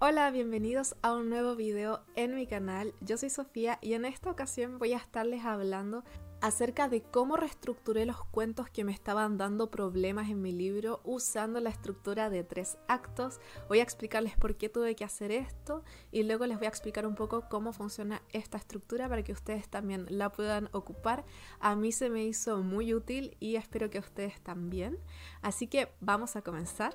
Hola, bienvenidos a un nuevo video en mi canal. Yo soy Sofía y en esta ocasión voy a estarles hablando acerca de cómo reestructuré los cuentos que me estaban dando problemas en mi libro usando la estructura de 3 actos. Voy a explicarles por qué tuve que hacer esto y luego les voy a explicar un poco cómo funciona esta estructura para que ustedes también la puedan ocupar. A mí se me hizo muy útil y espero que a ustedes también. Así que vamos a comenzar.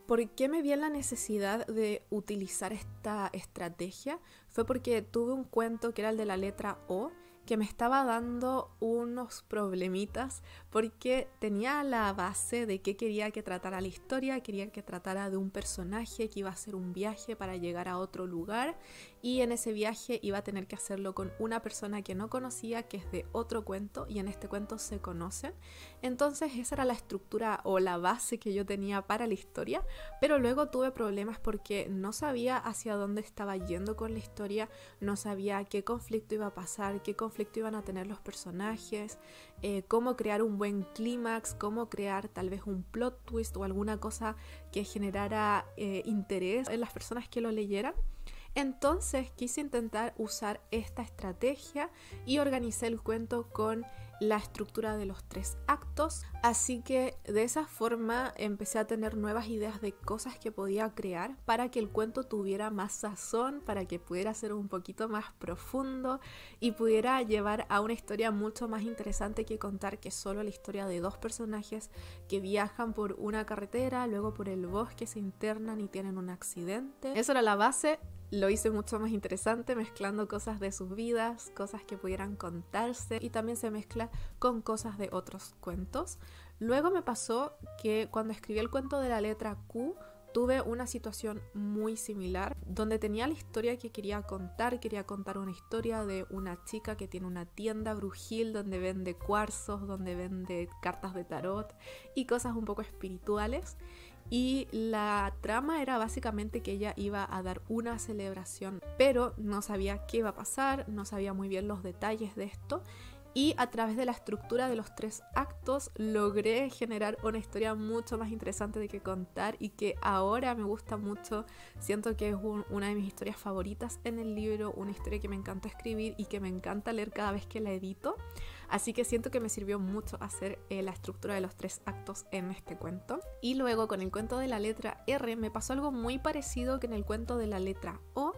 ¿Por qué me vi en la necesidad de utilizar esta estrategia? Fue porque tuve un cuento que era el de la letra O, que me estaba dando unos problemitas porque tenía la base de qué quería que tratara la historia. Quería que tratara de un personaje que iba a hacer un viaje para llegar a otro lugar y en ese viaje iba a tener que hacerlo con una persona que no conocía, que es de otro cuento, y en este cuento se conocen. Entonces esa era la estructura o la base que yo tenía para la historia, pero luego tuve problemas porque no sabía hacia dónde estaba yendo con la historia, no sabía qué conflicto iba a pasar, qué conflicto iban a tener los personajes, cómo crear un buen clímax, cómo crear tal vez un plot twist o alguna cosa que generara interés en las personas que lo leyeran. Entonces quise intentar usar esta estrategia y organicé el cuento con la estructura de los 3 actos, así que de esa forma empecé a tener nuevas ideas de cosas que podía crear para que el cuento tuviera más sazón, para que pudiera ser un poquito más profundo y pudiera llevar a una historia mucho más interesante que contar que solo la historia de 2 personajes que viajan por una carretera, luego por el bosque, se internan y tienen un accidente. Eso era la base. Lo hice mucho más interesante, mezclando cosas de sus vidas, cosas que pudieran contarse, y también se mezcla con cosas de otros cuentos. Luego me pasó que cuando escribí el cuento de la letra Q, tuve una situación muy similar, donde tenía la historia que quería contar una historia de una chica que tiene una tienda brujil donde vende cuarzos, donde vende cartas de tarot y cosas un poco espirituales. Y la trama era básicamente que ella iba a dar una celebración, pero no sabía qué iba a pasar, no sabía muy bien los detalles de esto. Y a través de la estructura de los 3 actos logré generar una historia mucho más interesante de qué contar y que ahora me gusta mucho. Siento que es una de mis historias favoritas en el libro, una historia que me encanta escribir y que me encanta leer cada vez que la edito. Así que siento que me sirvió mucho hacer la estructura de los 3 actos en este cuento. Y luego con el cuento de la letra R me pasó algo muy parecido que en el cuento de la letra O.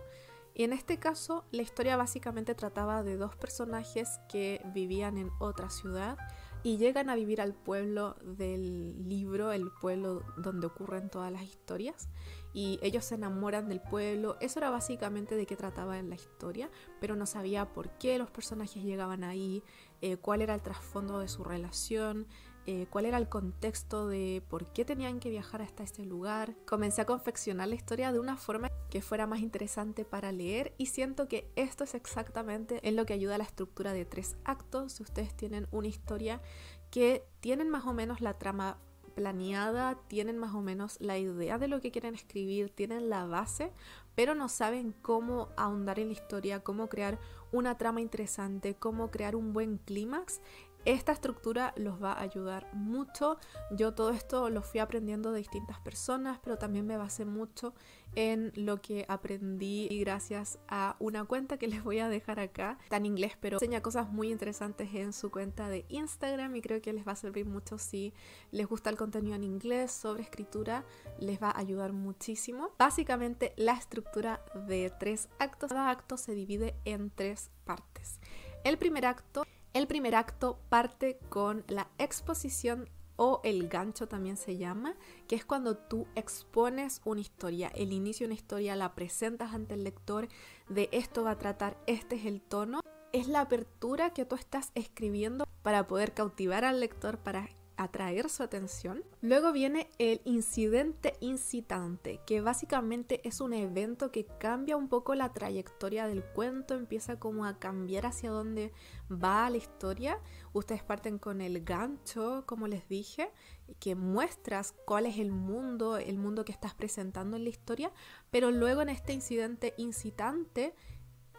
Y en este caso la historia básicamente trataba de 2 personajes que vivían en otra ciudad y llegan a vivir al pueblo del libro, el pueblo donde ocurren todas las historias, y ellos se enamoran del pueblo. Eso era básicamente de qué trataba en la historia, pero no sabía por qué los personajes llegaban ahí, cuál era el trasfondo de su relación, cuál era el contexto de por qué tenían que viajar hasta este lugar. Comencé a confeccionar la historia de una forma que fuera más interesante para leer, y siento que esto es exactamente en lo que ayuda a la estructura de 3 actos. Si ustedes tienen una historia que tienen más o menos la trama planeada, tienen más o menos la idea de lo que quieren escribir, tienen la base, pero no saben cómo ahondar en la historia, cómo crear una trama interesante, cómo crear un buen clímax, esta estructura los va a ayudar mucho. Yo todo esto lo fui aprendiendo de distintas personas, pero también me basé mucho en lo que aprendí gracias a una cuenta que les voy a dejar acá. Está en inglés, pero enseña cosas muy interesantes en su cuenta de Instagram y creo que les va a servir mucho si les gusta el contenido en inglés sobre escritura. Les va a ayudar muchísimo. Básicamente la estructura de 3 actos. Cada acto se divide en 3 partes. El primer acto parte con la exposición, o el gancho también se llama, que es cuando tú expones una historia, el inicio de una historia, la presentas ante el lector, de esto va a tratar, este es el tono. Es la apertura que tú estás escribiendo para poder cautivar al lector, para atraer su atención. Luego viene el incidente incitante, que básicamente es un evento que cambia un poco la trayectoria del cuento, empieza como a cambiar hacia dónde va la historia. Ustedes parten con el gancho, como les dije, que muestras cuál es el mundo que estás presentando en la historia, pero luego en este incidente incitante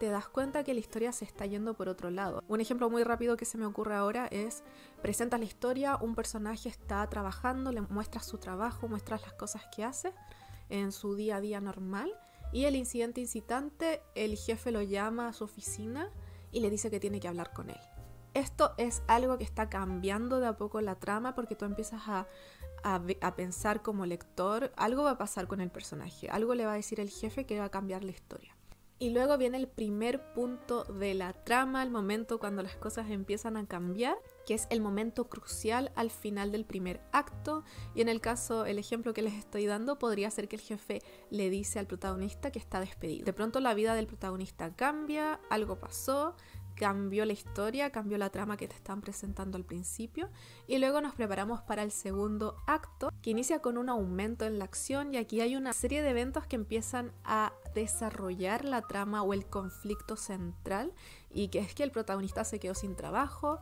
te das cuenta que la historia se está yendo por otro lado. Un ejemplo muy rápido que se me ocurre ahora es: presentas la historia, un personaje está trabajando, le muestras su trabajo, muestras las cosas que hace en su día a día normal, y el incidente incitante, el jefe lo llama a su oficina y le dice que tiene que hablar con él. Esto es algo que está cambiando de a poco la trama porque tú empiezas a pensar como lector, algo va a pasar con el personaje, algo le va a decir el jefe que va a cambiar la historia. Y luego viene el primer punto de la trama, el momento cuando las cosas empiezan a cambiar, que es el momento crucial al final del primer acto. Y en el caso, el ejemplo que les estoy dando, podría ser que el jefe le dice al protagonista que está despedido. De pronto la vida del protagonista cambia, algo pasó, cambió la historia, cambió la trama que te están presentando al principio, y luego nos preparamos para el segundo acto, que inicia con un aumento en la acción, y aquí hay una serie de eventos que empiezan a desarrollar la trama o el conflicto central, y que es que el protagonista se quedó sin trabajo,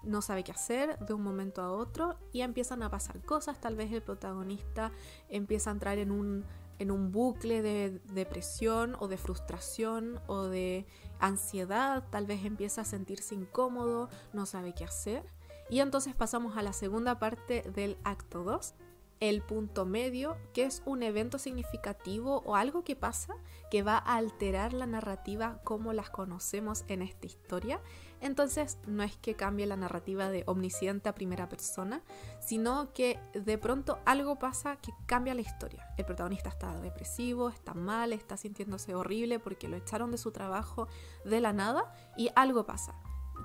no sabe qué hacer de un momento a otro, y empiezan a pasar cosas. Tal vez el protagonista empieza a entrar en un bucle de depresión o de frustración o de ansiedad, tal vez empieza a sentirse incómodo, no sabe qué hacer. Y entonces pasamos a la segunda parte del acto 2, el punto medio, que es un evento significativo o algo que pasa que va a alterar la narrativa como las conocemos en esta historia. Entonces no es que cambie la narrativa de omnisciente a primera persona, sino que de pronto algo pasa que cambia la historia. El protagonista está depresivo, está mal, está sintiéndose horrible porque lo echaron de su trabajo de la nada y algo pasa.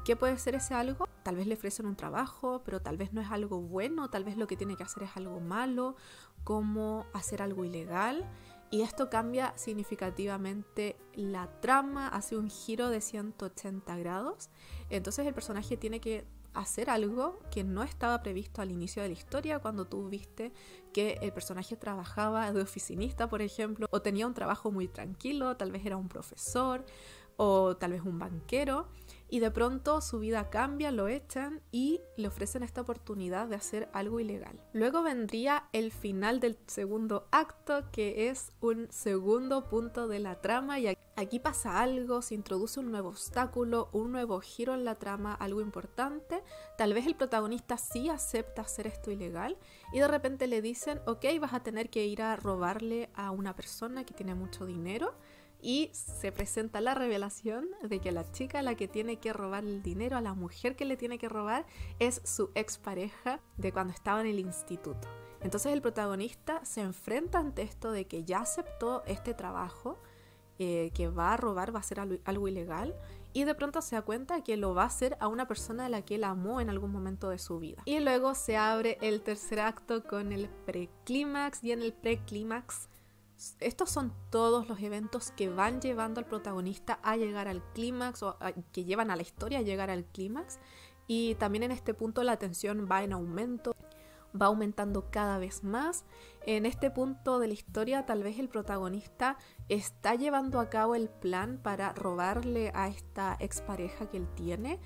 ¿Qué puede ser ese algo? Tal vez le ofrecen un trabajo, pero tal vez no es algo bueno, tal vez lo que tiene que hacer es algo malo, como hacer algo ilegal. Y esto cambia significativamente la trama, hace un giro de 180 grados. Entonces el personaje tiene que hacer algo que no estaba previsto al inicio de la historia, cuando tú viste que el personaje trabajaba de oficinista, por ejemplo, o tenía un trabajo muy tranquilo, tal vez era un profesor o tal vez un banquero, y de pronto su vida cambia, lo echan y le ofrecen esta oportunidad de hacer algo ilegal. Luego vendría el final del segundo acto, que es un segundo punto de la trama, y aquí pasa algo, se introduce un nuevo obstáculo, un nuevo giro en la trama, algo importante. Tal vez el protagonista sí acepta hacer esto ilegal y de repente le dicen, ok, vas a tener que ir a robarle a una persona que tiene mucho dinero. Y se presenta la revelación de que la chica a la que tiene que robar el dinero, a la mujer que le tiene que robar, es su expareja de cuando estaba en el instituto. Entonces el protagonista se enfrenta ante esto de que ya aceptó este trabajo, que va a robar, va a hacer algo ilegal, y de pronto se da cuenta que lo va a hacer a una persona a la que él amó en algún momento de su vida. Y luego se abre el tercer acto con el preclímax, y en el preclímax estos son todos los eventos que van llevando al protagonista a llegar al clímax, o que llevan a la historia a llegar al clímax. Y también en este punto la tensión va en aumento, va aumentando cada vez más. En este punto de la historia tal vez el protagonista está llevando a cabo el plan para robarle a esta expareja que él tiene.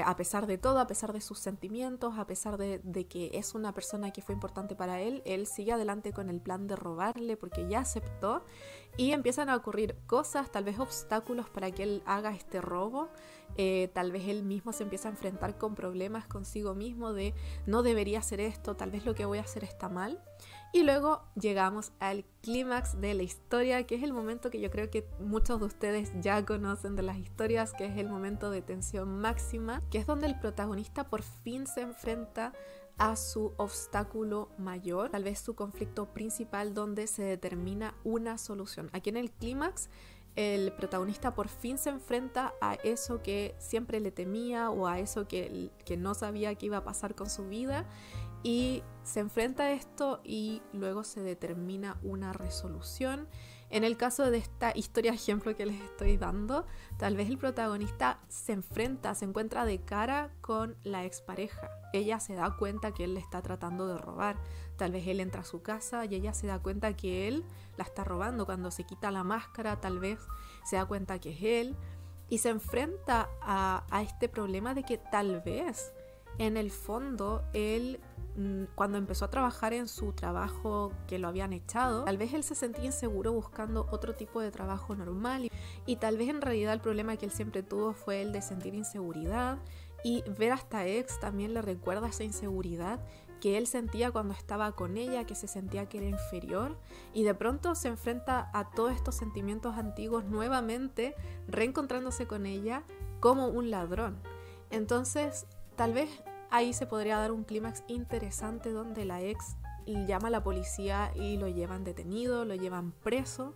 A pesar de todo, a pesar de sus sentimientos, a pesar de que es una persona que fue importante para él, él sigue adelante con el plan de robarle porque ya aceptó, y empiezan a ocurrir cosas, tal vez obstáculos para que él haga este robo. Tal vez él mismo se empieza a enfrentar con problemas consigo mismo de no debería hacer esto, tal vez lo que voy a hacer está mal. Y luego llegamos al clímax de la historia, que es el momento que yo creo que muchos de ustedes ya conocen de las historias, que es el momento de tensión máxima, que es donde el protagonista por fin se enfrenta a su obstáculo mayor, tal vez su conflicto principal, donde se determina una solución. Aquí en el clímax el protagonista por fin se enfrenta a eso que siempre le temía, o a eso que no sabía que iba a pasar con su vida, y se enfrenta a esto y luego se determina una resolución. En el caso de esta historia ejemplo que les estoy dando, tal vez el protagonista se encuentra de cara con la expareja. Ella se da cuenta que él le está tratando de robar. Tal vez él entra a su casa y ella se da cuenta que él la está robando. Cuando se quita la máscara, tal vez se da cuenta que es él, y se enfrenta a este problema de que tal vez en el fondo él, cuando empezó a trabajar en su trabajo que lo habían echado, tal vez él se sentía inseguro buscando otro tipo de trabajo normal, y tal vez en realidad el problema que él siempre tuvo fue el de sentir inseguridad, y ver a esta ex también le recuerda esa inseguridad que él sentía cuando estaba con ella, que se sentía que era inferior, y de pronto se enfrenta a todos estos sentimientos antiguos nuevamente, reencontrándose con ella como un ladrón. Entonces, tal vez ahí se podría dar un clímax interesante donde la ex llama a la policía y lo llevan detenido, lo llevan preso.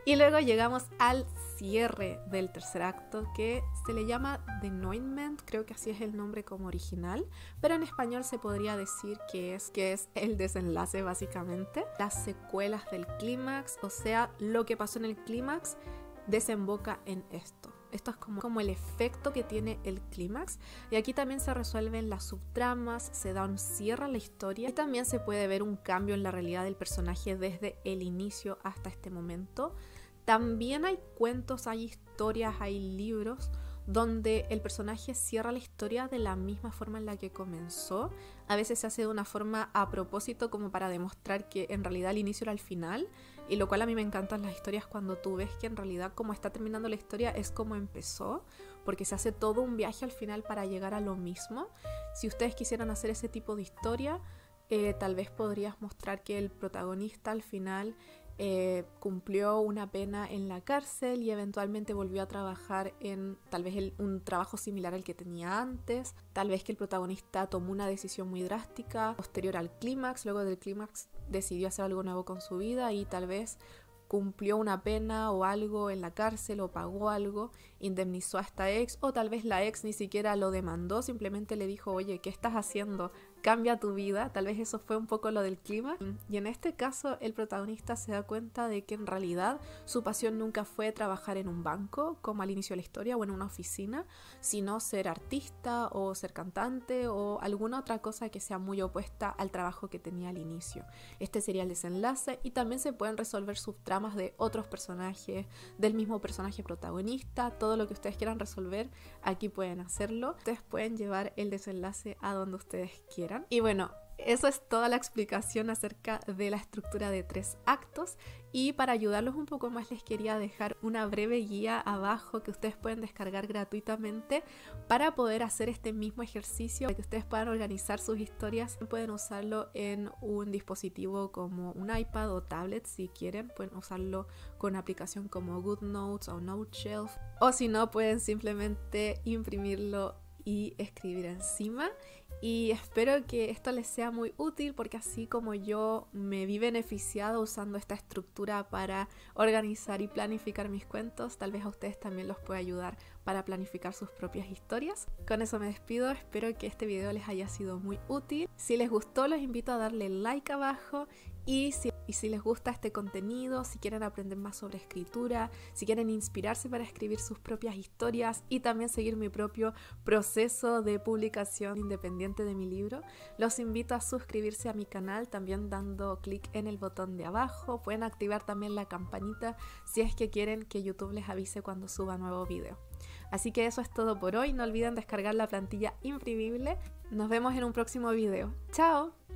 Y luego llegamos al cierre del tercer acto, que se le llama Denouement, creo que así es el nombre como original, pero en español se podría decir que es el desenlace básicamente. Las secuelas del clímax, o sea, lo que pasó en el clímax desemboca en esto. Esto es como el efecto que tiene el clímax, y aquí también se resuelven las subtramas, se da un cierre a la historia y también se puede ver un cambio en la realidad del personaje desde el inicio hasta este momento. También hay cuentos, hay historias, hay libros donde el personaje cierra la historia de la misma forma en la que comenzó. A veces se hace de una forma a propósito, como para demostrar que en realidad el inicio era el final, y lo cual a mí me encantan las historias cuando tú ves que en realidad como está terminando la historia es como empezó, porque se hace todo un viaje al final para llegar a lo mismo. Si ustedes quisieran hacer ese tipo de historia, tal vez podrías mostrar que el protagonista al final cumplió una pena en la cárcel y eventualmente volvió a trabajar en tal vez un trabajo similar al que tenía antes. Tal vez que el protagonista tomó una decisión muy drástica posterior al clímax, luego del clímax decidió hacer algo nuevo con su vida y tal vez cumplió una pena o algo en la cárcel o pagó algo, indemnizó a esta ex, o tal vez la ex ni siquiera lo demandó, simplemente le dijo, oye, ¿qué estás haciendo? Cambia tu vida. Tal vez eso fue un poco lo del clima. Y en este caso el protagonista se da cuenta de que en realidad su pasión nunca fue trabajar en un banco como al inicio de la historia o en una oficina, sino ser artista o ser cantante o alguna otra cosa que sea muy opuesta al trabajo que tenía al inicio. Este sería el desenlace, y también se pueden resolver subtramas de otros personajes, del mismo personaje protagonista. Todo lo que ustedes quieran resolver aquí pueden hacerlo. Ustedes pueden llevar el desenlace a donde ustedes quieran. Y bueno, eso es toda la explicación acerca de la estructura de 3 actos, y para ayudarlos un poco más les quería dejar una breve guía abajo que ustedes pueden descargar gratuitamente para poder hacer este mismo ejercicio, para que ustedes puedan organizar sus historias. Pueden usarlo en un dispositivo como un iPad o tablet si quieren, pueden usarlo con una aplicación como GoodNotes o NoteShelf, o si no pueden simplemente imprimirlo y escribir encima. Y espero que esto les sea muy útil, porque así como yo me vi beneficiado usando esta estructura para organizar y planificar mis cuentos, tal vez a ustedes también los pueda ayudar para planificar sus propias historias. Con eso me despido, espero que este video les haya sido muy útil. Si les gustó, los invito a darle like abajo, y si les gusta este contenido, si quieren aprender más sobre escritura, si quieren inspirarse para escribir sus propias historias y también seguir mi propio proceso de publicación independiente de mi libro, los invito a suscribirse a mi canal también dando clic en el botón de abajo. Pueden activar también la campanita si es que quieren que YouTube les avise cuando suba nuevo video. Así que eso es todo por hoy. No olviden descargar la plantilla imprimible. Nos vemos en un próximo video. ¡Chao!